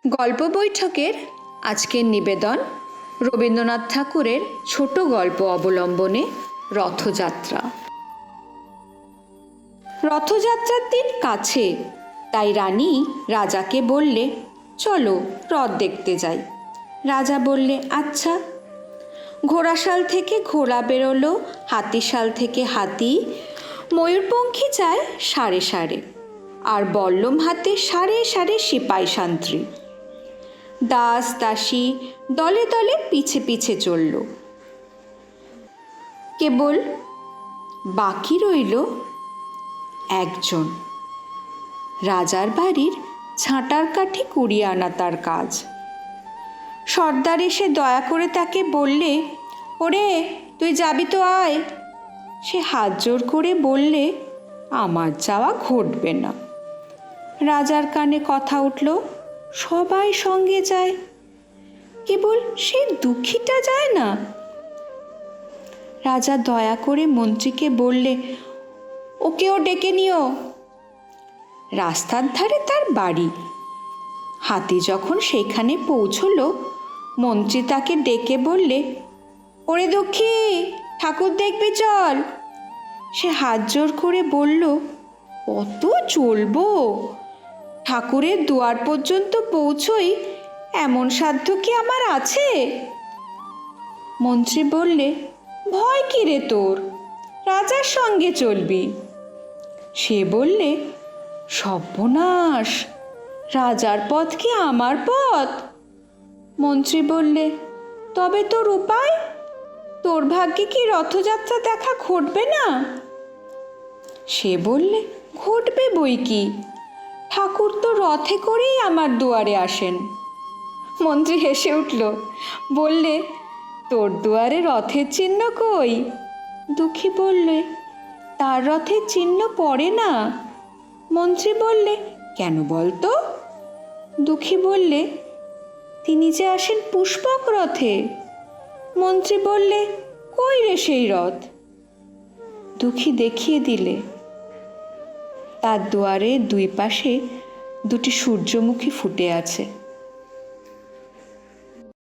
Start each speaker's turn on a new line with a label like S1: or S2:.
S1: গল্প বৈঠকের আজকের নিবেদন রবীন্দ্রনাথ ঠাকুরের ছোট গল্প অবলম্বনে রথযাত্রা। রথযাত্রার দিন কাছে, তাই রানী রাজাকে বললে, চলো রথ দেখতে যাই। রাজা বললে, আচ্ছা। ঘোড়াশাল থেকে ঘোড়া বেরোলো, হাতিশাল থেকে হাতি, ময়ূরপঙ্খী যায় সারে সারে, আর বল্লম হাতে সারে সারে সিপাই সান্ত্রী। দাস দাসী দলে দলে পিছে পিছে চলল। কেবল বাকি রইল একজন, রাজার বাড়ির ঝাঁটার কাঠি কুড়িয়ে আনা তার কাজ। সর্দার এসে দয়া করে তাকে বললে, ওরে তুই যাবি তো আয়। সে হাত জোর করে বললে, আমার যাওয়া ঘটবে না। রাজার কানে কথা উঠল, সবাই সঙ্গে যায়, কেবল সেই দুঃখীটা যায় না। রাজা দয়া করে মন্ত্রীকে বললে, ওকেও ডেকে নিও। রাস্তার ধারে তার বাড়ি। হাতি যখন সেখানে পৌঁছলো, মন্ত্রী তাকে ডেকে বললে, ওরে দুঃখী, ঠাকুর দেখবি চল। সে হাত জোর করে বলল, কত চলবো? ঠাকুরের দুয়ার পর্যন্ত পৌঁছই এমন সাধ্য কি আমার আছে? মন্ত্রী বললে, ভয় কি রে তোর, রাজার সঙ্গে চলবি। সে বললে, সর্বনাশ, রাজার পথ কি আমার পথ? মন্ত্রী বললে, তবে তোর উপায়? তোর ভাগ্যে কি রথযাত্রা দেখা ঘটবে না? সে বললে, ঘটবে বই কি, ঠাকুর তো রথে করেই আমার দুয়ারে আসেন। মন্ত্রী হেসে উঠল, বললে, তোর দুয়ারে রথের চিহ্ন কই? দুঃখী বললে, তার রথের চিহ্ন পড়ে না। মন্ত্রী বললে, কেন বলতো? দুঃখী বললে, তিনি যে আসেন পুষ্পক রথে। মন্ত্রী বললে, কই রে সেই রথ? দুঃখী দেখিয়ে দিলে, তার দুয়ারে দুই পাশে দুটি সূর্যমুখী ফুটে আছে।